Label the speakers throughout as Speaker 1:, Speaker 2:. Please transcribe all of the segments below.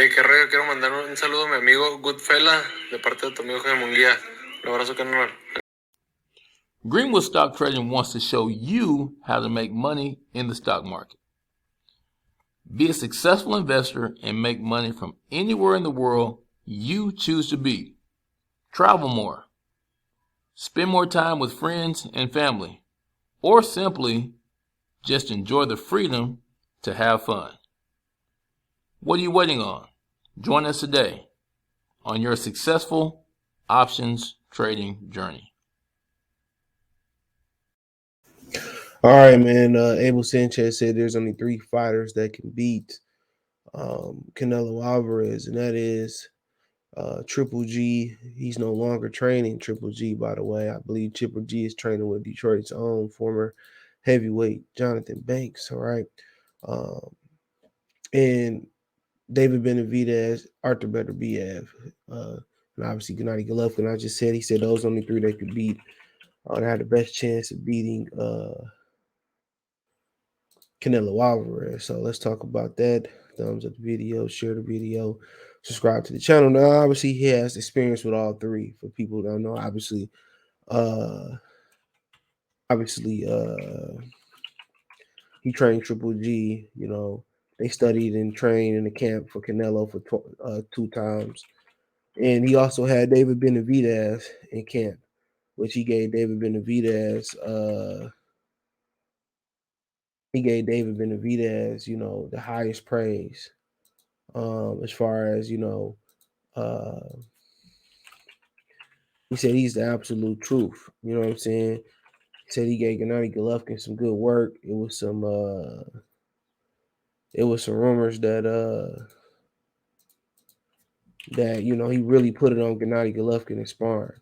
Speaker 1: Qué rollo, quiero mandar un saludo a mi amigo Goodfella de parte de tu amigo Jaime Munguía. Un abrazo, carnal.
Speaker 2: Greenwood Stock Trading wants to show you how to make money in the stock market. Be a successful investor and make money from anywhere in the world you choose to be. Travel more. Spend more time with friends and family. Or simply just enjoy the freedom to have fun. What are you waiting on? Join us today on your successful options trading journey.
Speaker 3: All right, man. Abel Sanchez said there's only 3 fighters that can beat Canelo Alvarez, and that is Triple G. He's no longer training Triple G, by the way. I believe Triple G is training with Detroit's own former heavyweight Jonathan Banks. All right. And David Benavidez, Arthur Beterbiev, and obviously Gennady Golovkin. I just said he said those only 3 they could beat. They had the best chance of beating Canelo Alvarez. So let's talk about that. Thumbs up the video, share the video, subscribe to the channel. Now, obviously, he has experience with all 3. For people who don't know, obviously, he trained Triple G. You know, they studied and trained in the camp for Canelo for 2 times, and he also had David Benavidez in camp, which he gave David Benavidez. You know, the highest praise. As far as, you know, he said he's the absolute truth. You know what I'm saying? He said he gave Gennady Golovkin some good work. It was some rumors that you know he really put it on Gennady Golovkin in sparring.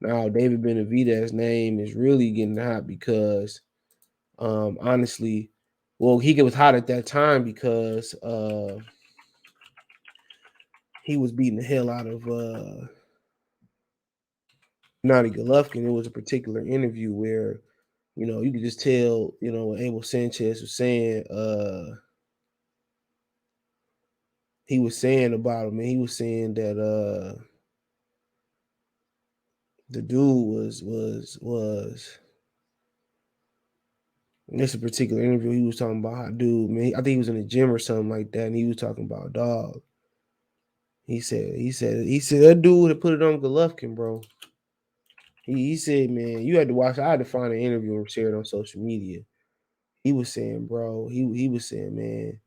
Speaker 3: Now David Benavidez's name is really getting hot because honestly, well, he was hot at that time because he was beating the hell out of Gennady Golovkin. It was a particular interview where, you know, you could just tell, you know, what Abel Sanchez was saying. He was saying about him, and he was saying that the dude was in this particular interview, he was talking about how dude, man, I think he was in the gym or something like that, and he was talking about dog. He said that dude that put it on Golovkin, bro. He said, man, you had to watch. I had to find an interview and share it on social media. He was saying, bro, he was saying, man,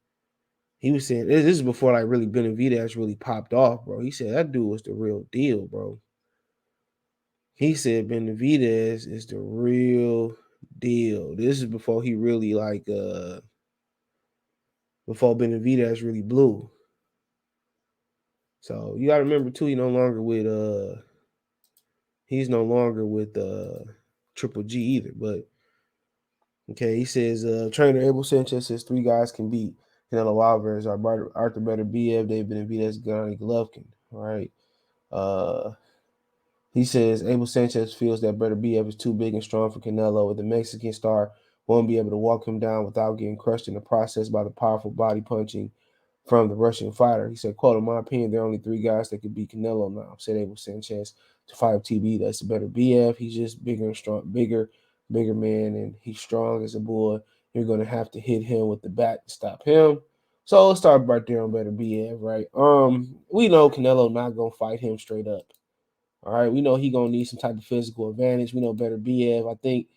Speaker 3: he was saying this is before like really Benavidez really popped off, bro. He said that dude was the real deal, bro. He said Benavidez is the real deal. This is before he really like before Benavidez really blew. So you gotta remember too, he's no longer with Triple G either. But okay, he says trainer Abel Sanchez says 3 guys can beat Canelo Alvarez, Arthur Beterbiev, David Benavidez, Gennady Golovkin. All right. He says Abel Sanchez feels that Beterbiev is too big and strong for Canelo, and the Mexican star won't be able to walk him down without getting crushed in the process by the powerful body punching from the Russian fighter. He said, quote, in my opinion, there are only 3 guys that could beat Canelo now, said Abel Sanchez to 5TB. That's Beterbiev. He's just bigger and strong, bigger man, and he's strong as a bull. You're going to have to hit him with the bat to stop him. So let's start right there on Beterbiev, right? We know Canelo not going to fight him straight up. All right, we know he gonna need some type of physical advantage. We know Beterbiev. I think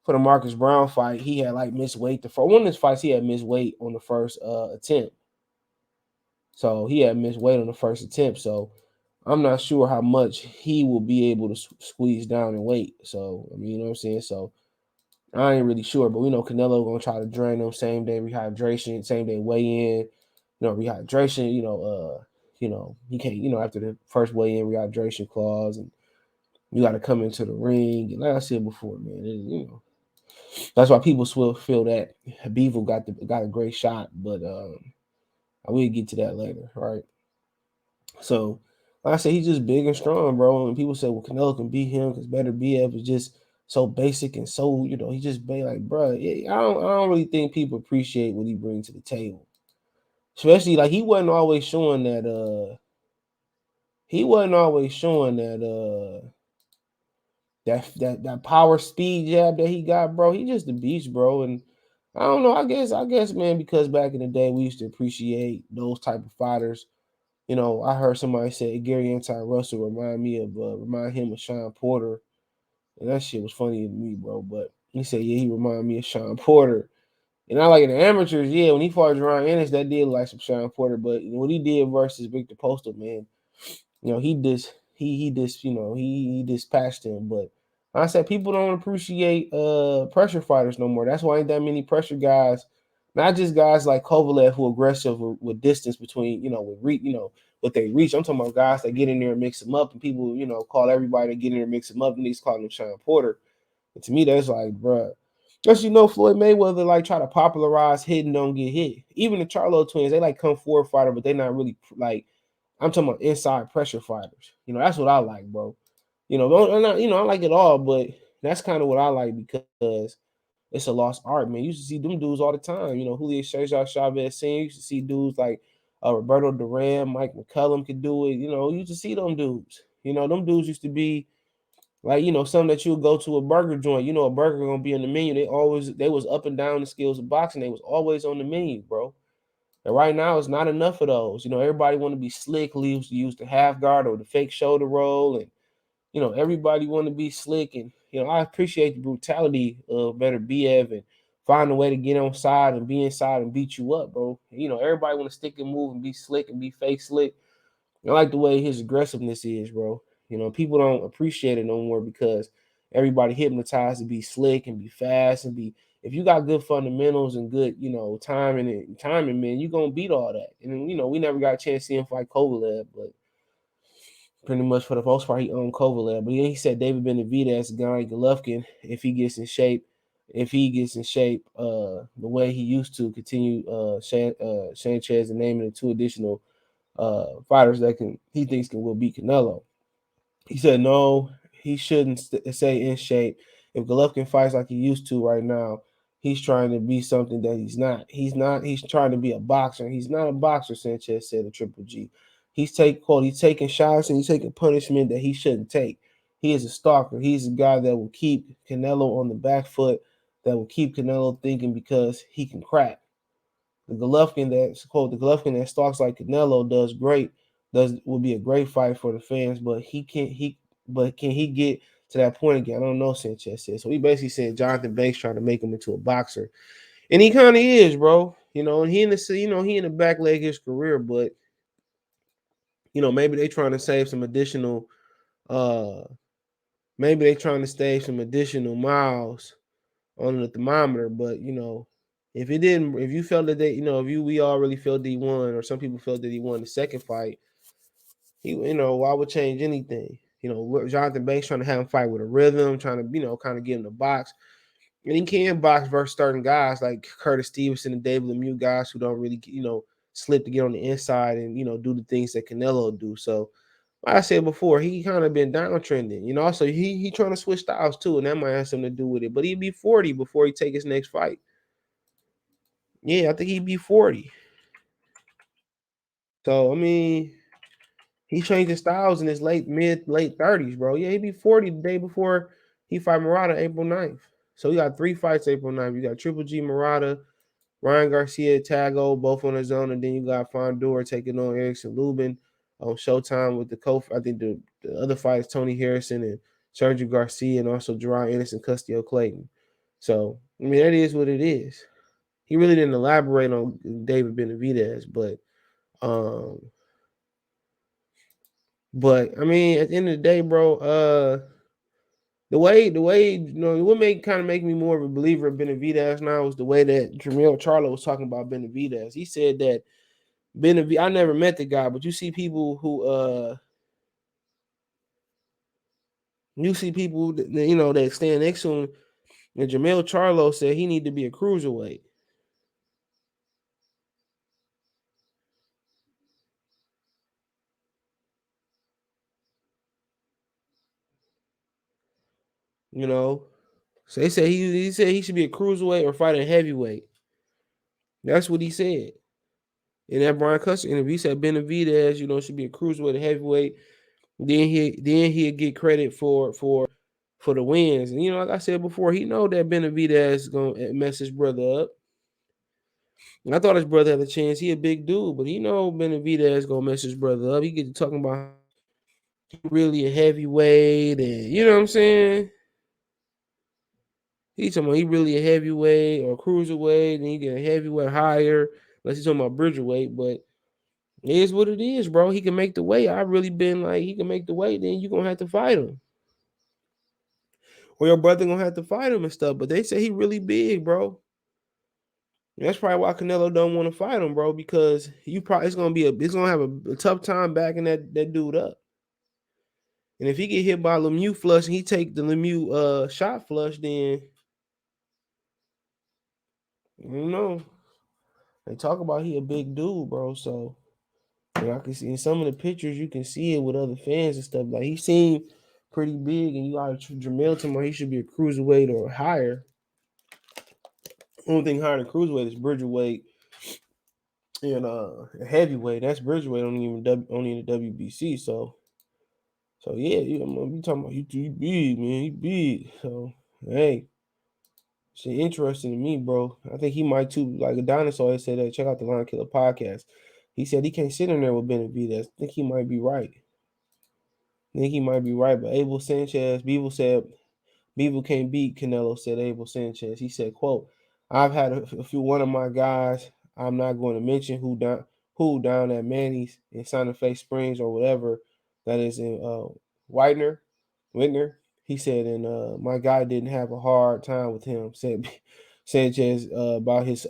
Speaker 3: for the Marcus Brown fight, he had like missed weight. For one of his fights, he had missed weight on the first attempt. So he had missed weight on the first attempt. So I'm not sure how much he will be able to squeeze down in weight. So I mean, you know what I'm saying. So I ain't really sure, but we know Canelo gonna try to drain them same day rehydration, same day weigh in. You know, rehydration. You know, he can't. You know, after the first weigh in rehydration clause and you got to come into the ring. And like I said before, man, you know, that's why people feel that Bivol got a great shot, but I will get to that later, right? So, like I said, he's just big and strong, bro. And people say, well, Canelo can beat him because Beterbiev is just so basic and so, you know, he just be like, bro, I don't really think people appreciate what he brings to the table. Especially like he wasn't always showing that he wasn't always showing that power speed jab that he got, bro. He just a beast, bro. And I don't know. I guess, man, because back in the day we used to appreciate those type of fighters. You know, I heard somebody say Gary Russell remind him of Sean Porter, and that shit was funny to me, bro. But he said, yeah, he reminded me of Sean Porter. And I like in the amateurs, yeah, when he fought Ryan Ennis, that did like some Sean Porter. But what he did versus Victor Postal, man, you know, he dispatched him. But like I said, people don't appreciate pressure fighters no more. That's why ain't that many pressure guys. Not just guys like Kovalev who aggressive with distance between, what they reach. I'm talking about guys that get in there and mix them up, and people, call everybody to get in there and mix them up, and he's calling him Sean Porter. And to me, that's like, bruh. Because Floyd Mayweather like try to popularize hit and don't get hit. Even the Charlo twins, they like come forward fighter, but they not really like. I'm talking about inside pressure fighters. That's what I like, bro. I'm not, I like it all, but that's kind of what I like because it's a lost art, man. You used to see them dudes all the time. Julio Cesar Chavez Sr. You used to see dudes like Roberto Duran, Mike McCullum could do it. You used to see them dudes. Them dudes used to be like, something that you would go to a burger joint. A burger gonna be on the menu. They was up and down the scales of boxing. They was always on the menu, bro. And right now, it's not enough of those. Everybody want to be slick, leaves to use the half guard or the fake shoulder roll, and everybody want to be slick. And I appreciate the brutality of Better Biev and find a way to get on side and be inside and beat you up, bro. Everybody want to stick and move and be slick and be fake slick. I like the way his aggressiveness is, bro. People don't appreciate it no more because everybody hypnotized to be slick and be fast and be. If you got good fundamentals and good, timing, man, you gonna beat all that. And we never got a chance to see him fight Kovalev, but pretty much for the most part, he owned Kovalev. But yeah, he said David Benavidez, a guy like Golovkin, if he gets in shape, the way he used to, continue Sanchez and naming the two additional fighters that he thinks will beat Canelo. He said no, he shouldn't say in shape. If Golovkin fights like he used to right now, he's trying to be something that he's not. He's not. He's trying to be a boxer. He's not a boxer. Sanchez said to Triple G. He's taking shots and he's taking punishment that he shouldn't take. He is a stalker. He's a guy that will keep Canelo on the back foot, that will keep Canelo thinking because he can crack. The Golovkin that stalks like Canelo does great, will be a great fight for the fans, but can he get to that point again? I don't know, Sanchez said. So he basically said Jonathan Banks trying to make him into a boxer. And he kind of is, bro. And he in the back leg of his career, but maybe they trying to save some additional maybe they trying to save some additional miles on the thermometer, but if you felt that we all really felt that he won, or some people felt that he won the second fight, why would change anything? Jonathan Banks trying to have him fight with a rhythm, trying to, kind of get him the box. And he can box versus certain guys like Curtis Stevenson and David Lemieux, guys who don't really, slip to get on the inside and, do the things that Canelo do. So, like I said before, he kind of been downtrending. Also he trying to switch styles too, and that might have something to do with it. But he'd be 40 before he take his next fight. Yeah, I think he'd be 40. So I mean, he changed his styles in his late 30s, bro. Yeah, he'd be 40 the day before he fight Murata April 9th. So he got 3 fights April 9th. You got Triple G Murata, Ryan Garcia, Tago, both on his own, and then you got Fondor taking on Erickson Lubin on Showtime with I think the other fight is Tony Harrison and Sergio Garcia, and also Jerron Ennis and Custio Clayton. So I mean, that is what it is. He really didn't elaborate on David Benavidez, um, but I mean, at the end of the day, bro, what make me more of a believer of Benavidez now is the way that Jermell Charlo was talking about Benavidez. He said that I never met the guy, but you see people that that stand next to him, and Jermell Charlo said he need to be a cruiserweight. So they said he should be a cruiserweight or fight a heavyweight. That's what he said. in that Brian Custer interview. He said Benavidez, should be a cruiserweight, a heavyweight. Then he'll get credit for the wins. And like I said before, he know that Benavidez is gonna mess his brother up. And I thought his brother had a chance. He a big dude, but he know Benavidez gonna mess his brother up. He get to talking about he really a heavyweight, and you know what I'm saying. He talking about he really a heavyweight or cruiserweight, and he get a heavyweight higher. Unless he's talking about bridgerweight, but it is what it is, bro. He can make the weight. I really been like he can make the weight. Then you gonna have to fight him, or your brother gonna have to fight him and stuff. But they say he really big, bro. And that's probably why Canelo don't want to fight him, bro. Because it's gonna have a tough time backing that dude up. And if he get hit by Lemieux flush and he take the Lemieux shot flush, then I don't know. They talk about he a big dude, bro. So I can see in some of the pictures you can see it with other fans and stuff. Like he seemed pretty big, and you got Jamel to he should be a cruiserweight or higher. Only thing higher than cruiserweight is bridgerweight and heavyweight. That's bridgerweight only in the WBC. So yeah, you talking about he big, man. He big. So hey, shit interesting to me, bro. I think he might too. Like a dinosaur always said that. Check out the Line Killer podcast. He said he can't sit in there with Benavidez. I think he might be right. But Abel Sanchez, Bivol can't beat Canelo, said Abel Sanchez. He said, quote, I've had a few, one of my guys, I'm not going to mention who down at Manny's in Santa Fe Springs or whatever that is in Whitner. He said, and my guy didn't have a hard time with him, said Sanchez about his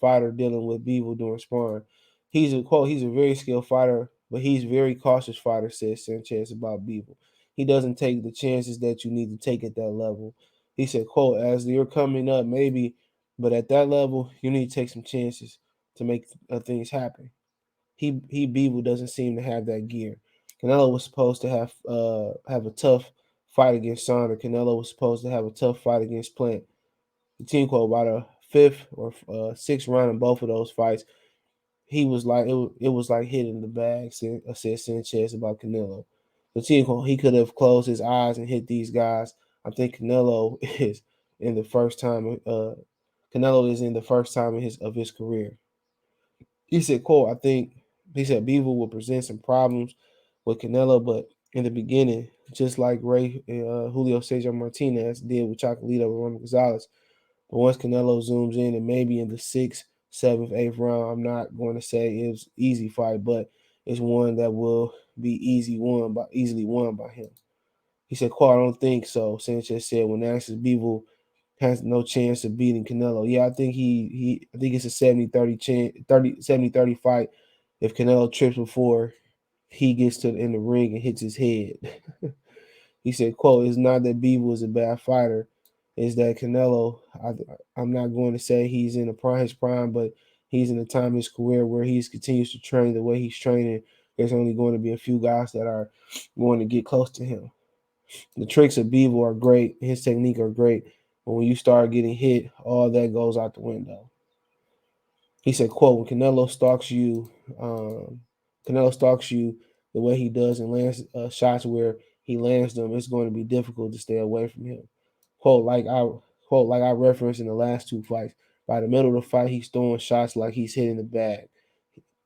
Speaker 3: fighter dealing with Bivol during sparring. He's a very skilled fighter, but he's a very cautious fighter, says Sanchez about Bivol. He doesn't take the chances that you need to take at that level. He said, quote, as you're coming up, maybe, but at that level, you need to take some chances to make things happen. He Bivol doesn't seem to have that gear. Canelo was supposed to have a tough fight against Saunders. Canelo was supposed to have a tough fight against Plant. The team quote by the fifth or sixth round in both of those fights, he was like it was like hitting the bag, said Sanchez about Canelo. The team he could have closed his eyes and hit these guys. I think Canelo is in the first time of his career. He said, quote, he said Bivol will present some problems with Canelo, but in the beginning, just like Julio Cesar Martinez did with Chocolito and Roman Gonzalez. But once Canelo zooms in, and maybe in the sixth, seventh, eighth round, I'm not going to say it's easy fight, but it's one that will be easily won by him. He said, quote, I don't think so. Sanchez said when asked if Bivol has no chance of beating Canelo. Yeah, I think I think it's a 70-30 chance, 70-30 fight if Canelo trips before he gets in the ring and hits his head. He said, quote, it's not that Bivol is a bad fighter. It's that Canelo, I'm not going to say he's in his prime, but he's in a time in his career where he continues to train the way he's training. There's only going to be a few guys that are going to get close to him. The tricks of Bivol are great. His technique are great. But when you start getting hit, all that goes out the window. He said, quote, when Canelo stalks you the way he does and lands shots where he lands them, it's going to be difficult to stay away from him. Quote, like I referenced in the last two fights. By the middle of the fight, he's throwing shots like he's hitting the bag.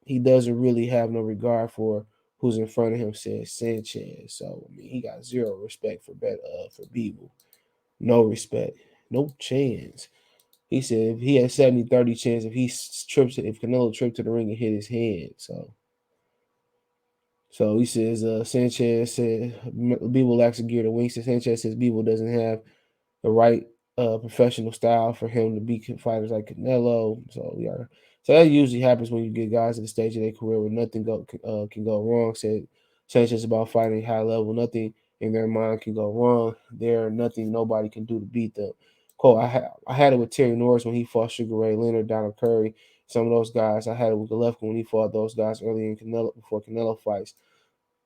Speaker 3: He doesn't really have no regard for who's in front of him, says Sanchez. So I mean, he got zero respect for Bivol. No respect. No chance. He said if he had 70-30 chance if Canelo tripped to the ring and hit his head. So he says Sanchez said Bivol lacks a gear to win. Sanchez says Bivol doesn't have the right professional style for him to beat fighters like Canelo. So that usually happens when you get guys at the stage of their career where nothing can go wrong. Said Sanchez about fighting high level, nothing in their mind can go wrong. Nothing nobody can do to beat them. Quote, I had it with Terry Norris when he fought Sugar Ray Leonard, Donald Curry, some of those guys. I had it with Golovkin when he fought those guys early in before Canelo fights.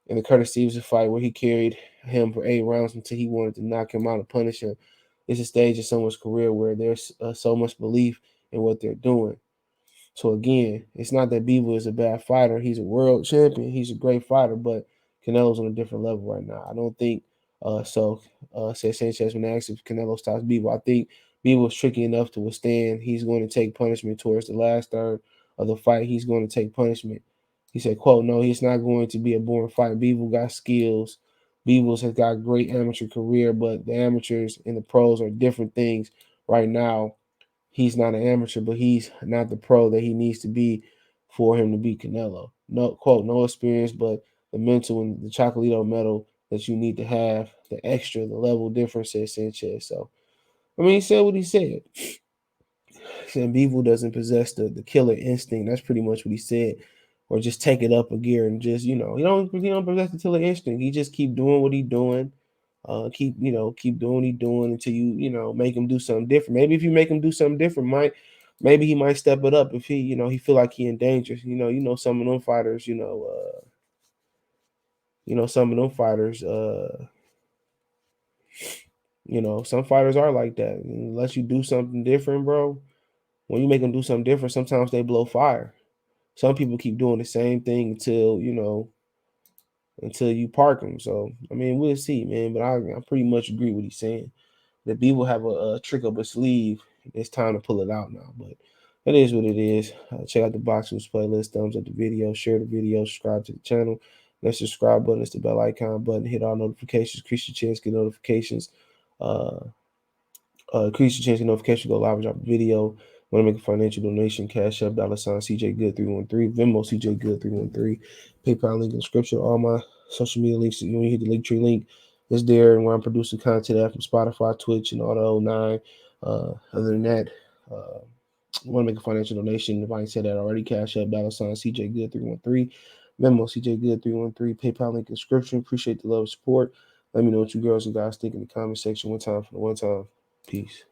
Speaker 3: In the Curtis Stevenson fight where he carried him for 8 rounds until he wanted to knock him out and punish him. It's a stage in someone's career where there's so much belief in what they're doing. So again, it's not that Bivol is a bad fighter. He's a world champion. He's a great fighter, but Canelo's on a different level right now. I don't think said Sanchez when asked if Canelo stops Bivol. I think Bivol's tricky enough to withstand. He's going to take punishment towards the last third of the fight. He's going to take punishment. He said, quote, no, he's not going to be a boring fight. Bivol got skills. Bivol has got a great amateur career, but the amateurs and the pros are different things right now. He's not an amateur, but he's not the pro that he needs to be for him to beat Canelo. No, quote, no experience, but the mental and the Chocolito medal that you need to have, the extra, the level difference, said Sanchez. So, I mean, he said what he said. He said Bivol doesn't possess the killer instinct. That's pretty much what he said. Or just take it up a gear and just, he don't possess the killer instinct. He just keep doing what he doing. Keep doing what he doing until you make him do something different. Maybe if you make him do something different, maybe he might step it up if he feel like he in danger. Some of them fighters, some of them fighters, some fighters are like that. Unless you do something different, bro. When you make them do something different, sometimes they blow fire. Some people keep doing the same thing until you park them. So I mean, we'll see, man. But I pretty much agree with what he's saying. The B will have a trick up a sleeve. It's time to pull it out now. But it is what it is. Check out the Boxers playlist. Thumbs up the video. Share the video. Subscribe to the channel. That subscribe button is the bell icon button. Hit all notifications. Increase your chance. Get notifications. Increase your chance. Get notifications. Go live and drop a video. Want to make a financial donation? Cash App, $sign CJ Good 313. Venmo CJ Good 313. PayPal link in the description. All my social media links. When you hit the Linktree link, it's there. And where I'm producing content at from Spotify, Twitch, and all the 09. Other than that, want to make a financial donation? If I ain't said that already, Cash App, $sign CJ Good 313. Venmo CJ Good 313. PayPal link in the description. Appreciate the love and support. Let me know what you girls and guys think in the comment section. One time for the one time. Peace.